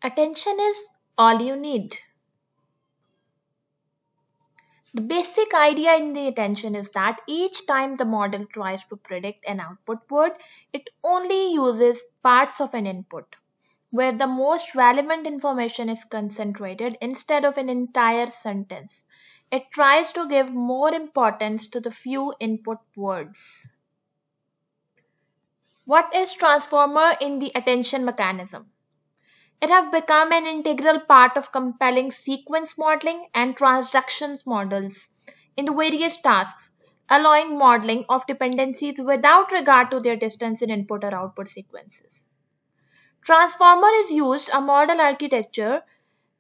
Attention is all you need. The basic idea in the attention is that each time the model tries to predict an output word, it only uses parts of an input, where the most relevant information is concentrated instead of an entire sentence. It tries to give more importance to the few input words. What is transformer in the attention mechanism? It have become an integral part of compelling sequence modeling and transactions models in the various tasks, allowing modeling of dependencies without regard to their distance in input or output sequences. Transformer is used a model architecture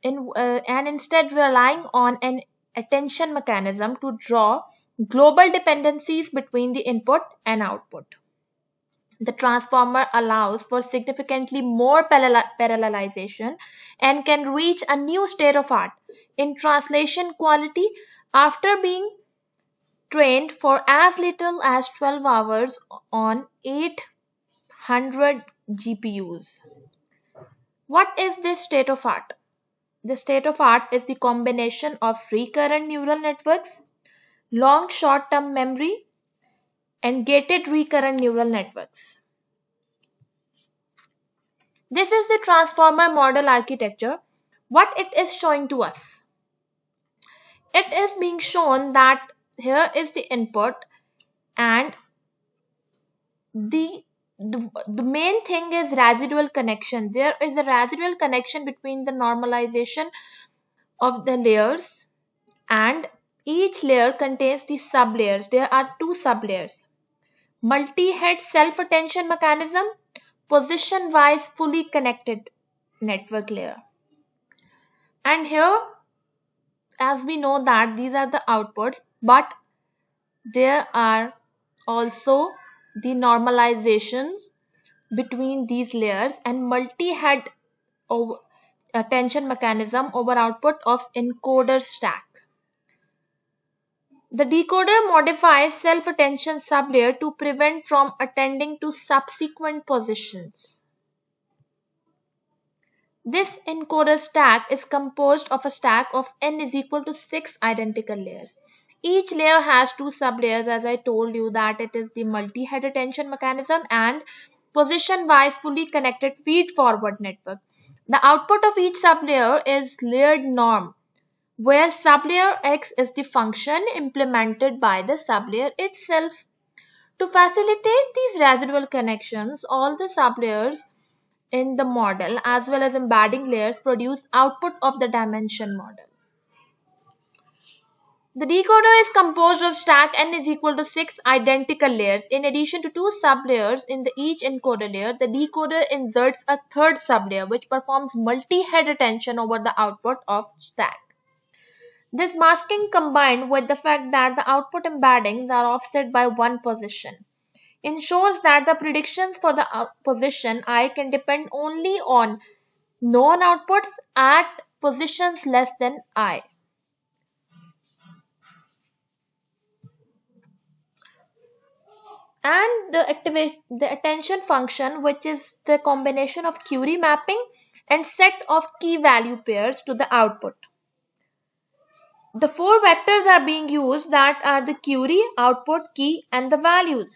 and instead relying on an attention mechanism to draw global dependencies between the input and output. The transformer allows for significantly more parallelization and can reach a new state of art in translation quality after being trained for as little as 12 hours on 800 GPUs. What is this state of art? The state of art is the combination of recurrent neural networks, long short term memory, and gated recurrent neural networks. This is the transformer model architecture. What it is showing to us? It is being shown that here is the input and the main thing is residual connection. There is a residual connection between the normalization of the layers, and each layer contains the sublayers. There are two sublayers. Multi-head self-attention mechanism, position-wise fully connected network layer. And here, as we know that these are the outputs, but there are also the normalizations between these layers and multi-head attention mechanism over output of encoder stack. The decoder modifies self-attention sublayer to prevent from attending to subsequent positions. This encoder stack is composed of a stack of n is equal to 6 identical layers. Each layer has two sublayers, as I told you that it is the multi-head attention mechanism and position-wise fully connected feed-forward network. The output of each sublayer is layered norm, where sublayer X is the function implemented by the sublayer itself. To facilitate these residual connections, all the sublayers in the model as well as embedding layers produce output of the dimension model. The decoder is composed of stack n is equal to 6 identical layers. In addition to two sublayers in each encoder layer, the decoder inserts a third sublayer which performs multi-head attention over the output of stack. This masking combined with the fact that the output embeddings are offset by one position ensures that the predictions for the position I can depend only on known outputs at positions less than I. And the attention function, which is the combination of query mapping and set of key value pairs to the output. The four vectors are being used, that are the query, output, key, and the values.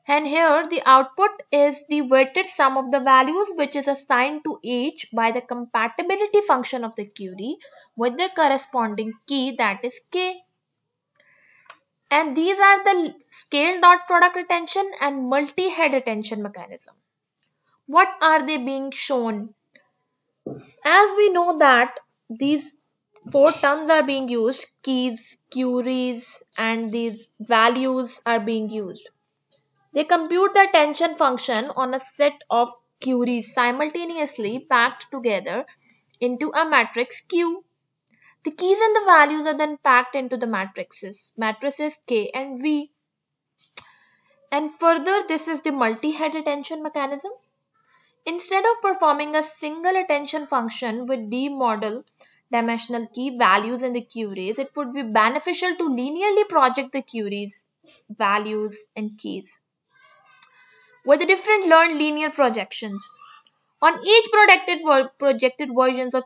And here the output is the weighted sum of the values which is assigned to each by the compatibility function of the query with the corresponding key, that is k. And these are the scale dot product attention and multi-head attention mechanism. What are they being shown? As we know that these four terms are being used, keys, queries, and these values are being used. They compute the attention function on a set of queries simultaneously packed together into a matrix Q. The keys and the values are then packed into the matrices K and V. And further, this is the multi-head attention mechanism. Instead of performing a single attention function with d-model dimensional key values in the queries, it would be beneficial to linearly project the queries, values, and keys with the different learned linear projections. On each projected versions of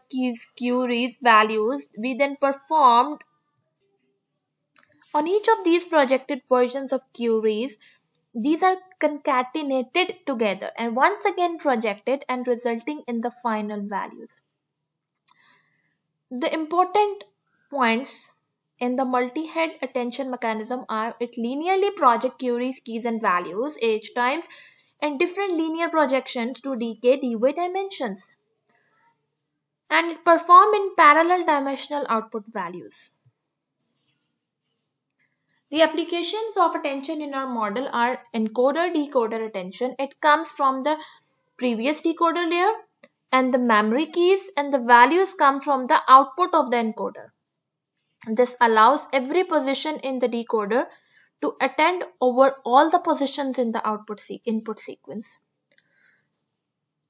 queries values, we then performed on each of these projected versions of queries, these are concatenated together and once again projected and resulting in the final values. The important points in the multi-head attention mechanism are it linearly project queries, keys and values h times and different linear projections to dk dy dimensions, and it perform in parallel dimensional output values. The applications of attention in our model are encoder-decoder attention. It comes from the previous decoder layer and the memory keys and the values come from the output of the encoder. This allows every position in the decoder to attend over all the positions in the input sequence.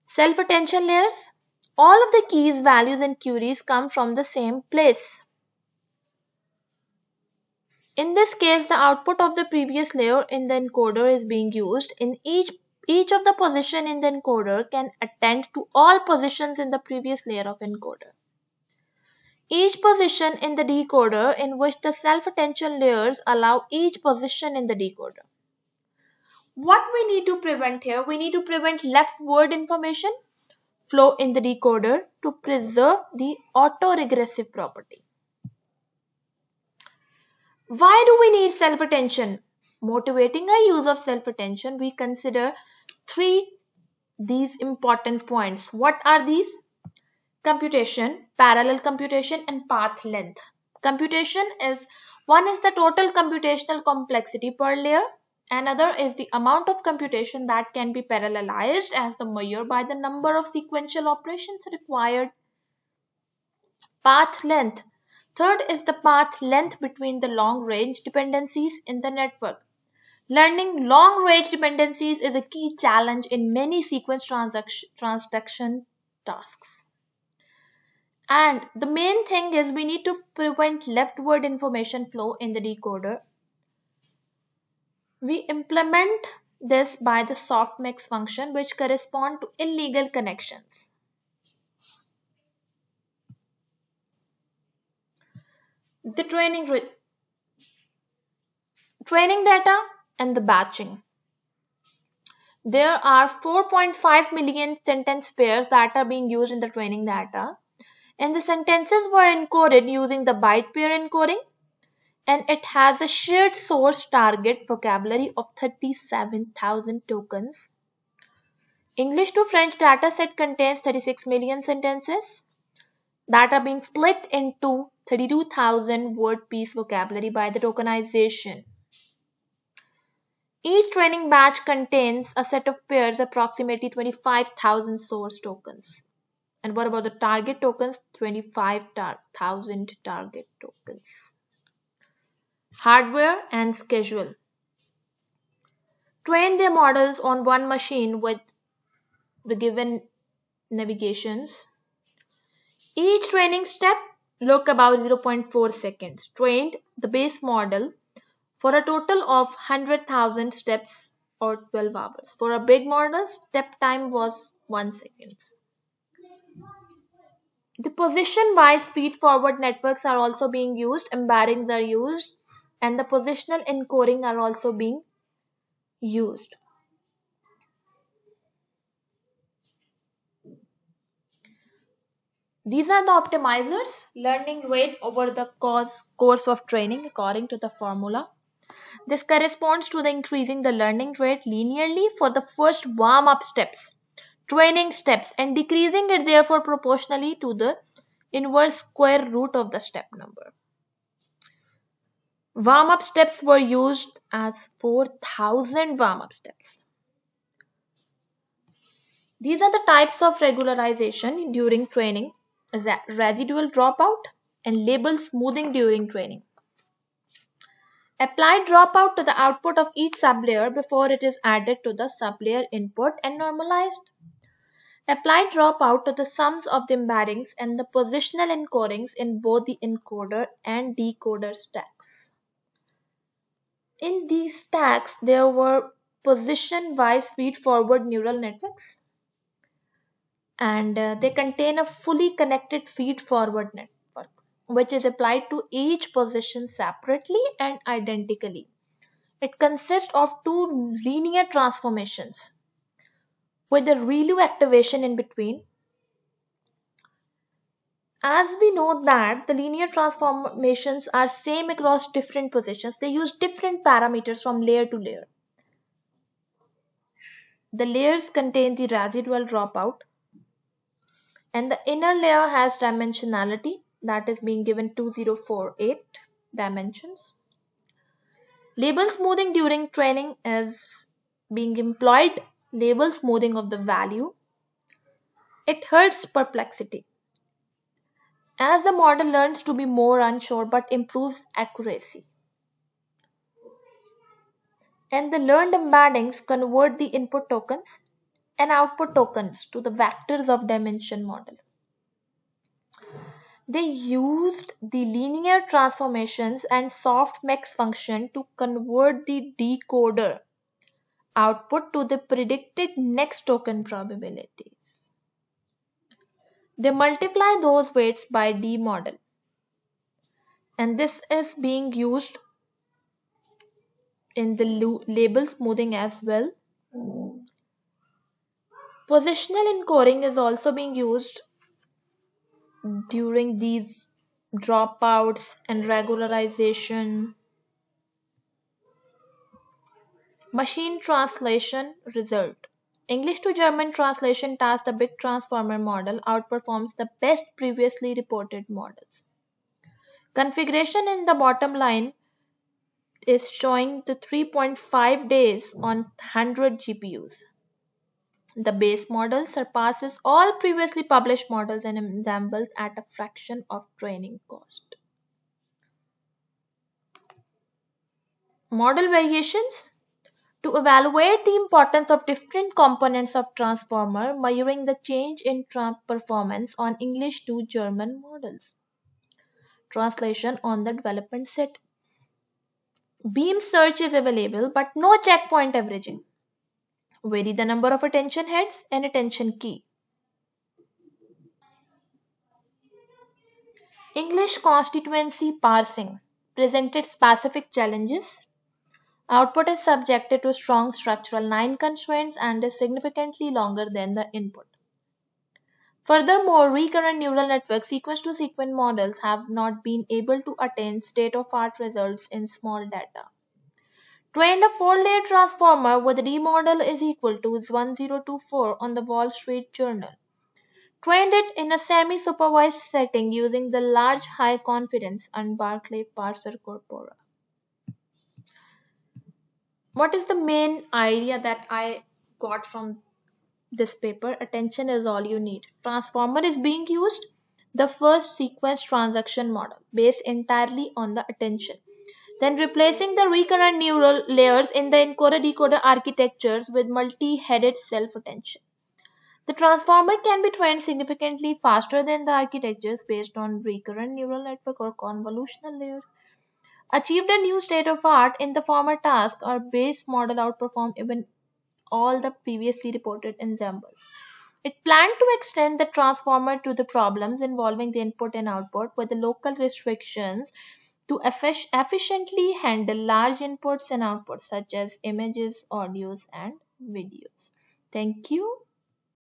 Self-attention layers. All of the keys, values and queries come from the same place. In this case, the output of the previous layer in the encoder is being used. In each of the position in the encoder can attend to all positions in the previous layer of encoder. Each position in the decoder in which the self-attention layers allow each position in the decoder. What we need to prevent here? We need to prevent leftward information flow in the decoder to preserve the autoregressive property. Why do we need self-attention? Motivating a use of self-attention, we consider these important points. What are these? Computation, parallel computation and path length. Computation is one is the total computational complexity per layer. Another is the amount of computation that can be parallelized as the measure by the number of sequential operations required. Path length. Third is the path length between the long-range dependencies in the network. Learning long-range dependencies is a key challenge in many sequence transaction tasks. And the main thing is we need to prevent leftward information flow in the decoder. We implement this by the softmax function, which correspond to illegal connections. The training data and the batching. There are 4.5 million sentence pairs that are being used in the training data, and the sentences were encoded using the byte pair encoding, and it has a shared source target vocabulary of 37,000 tokens. English to French dataset contains 36 million sentences that are being split into 32,000 word piece vocabulary by the tokenization. Each training batch contains a set of pairs approximately 25,000 source tokens. And what about the target tokens? 25,000 target tokens. Hardware and schedule. Train their models on one machine with the given navigations. Each training step took about 0.4 seconds. Trained the base model for a total of 100,000 steps or 12 hours. For a big model, step time was 1 second. The position-wise feed-forward networks are also being used, embeddings are used, and the positional encoding are also being used. These are the optimizers, learning rate over the course of training according to the formula. This corresponds to the increasing the learning rate linearly for the first warm-up steps, training steps, and decreasing it therefore proportionally to the inverse square root of the step number. Warm-up steps were used as 4,000 warm-up steps. These are the types of regularization during training: residual dropout and label smoothing during training. Apply dropout to the output of each sublayer before it is added to the sublayer input and normalized. Apply dropout to the sums of the embeddings and the positional encodings in both the encoder and decoder stacks. In these stacks, there were position-wise feed-forward neural networks. and they contain a fully connected feed-forward network, which is applied to each position separately and identically. It consists of two linear transformations with a ReLU activation in between. As we know that the linear transformations are same across different positions, they use different parameters from layer to layer. The layers contain the residual dropout, and the inner layer has dimensionality that is being given 2048 dimensions. Label smoothing during training is being employed. Label smoothing of the value. It hurts perplexity as the model learns to be more unsure but improves accuracy. And the learned embeddings convert the input tokens and output tokens to the vectors of dimension model. They used the linear transformations and softmax function to convert the decoder output to the predicted next token probabilities. They multiply those weights by D model, and this is being used in the label smoothing as well. Positional encoding is also being used during these dropouts and regularization. Machine translation result. English to German translation task, the big transformer model outperforms the best previously reported models. Configuration in the bottom line is showing the 3.5 days on 100 GPUs. The base model surpasses all previously published models and ensembles at a fraction of training cost. Model variations. To evaluate the importance of different components of transformer, measuring the change in performance on English to German models. Translation on the development set. Beam search is available but no checkpoint averaging. Vary the number of attention heads and attention key. English constituency parsing presented specific challenges. Output is subjected to strong structural 9 constraints and is significantly longer than the input. Furthermore, recurrent neural network sequence-to-sequence models have not been able to attain state-of-art results in small data. Trained a 4-layer transformer with D model is equal to 1024 on the Wall Street Journal. Trained it in a semi-supervised setting using the large high confidence and Barclay parser corpora. What is the main idea that I got from this paper? Attention is all you need. Transformer is being used. The first sequence transaction model based entirely on the attention. Then replacing the recurrent neural layers in the encoder-decoder architectures with multi-headed self-attention. The transformer can be trained significantly faster than the architectures based on recurrent neural network or convolutional layers. Achieved a new state of art in the former task, our base model outperformed even all the previously reported ensembles. It planned to extend the transformer to the problems involving the input and output with the local restrictions to efficiently handle large inputs and outputs such as images, audios, and videos. Thank you.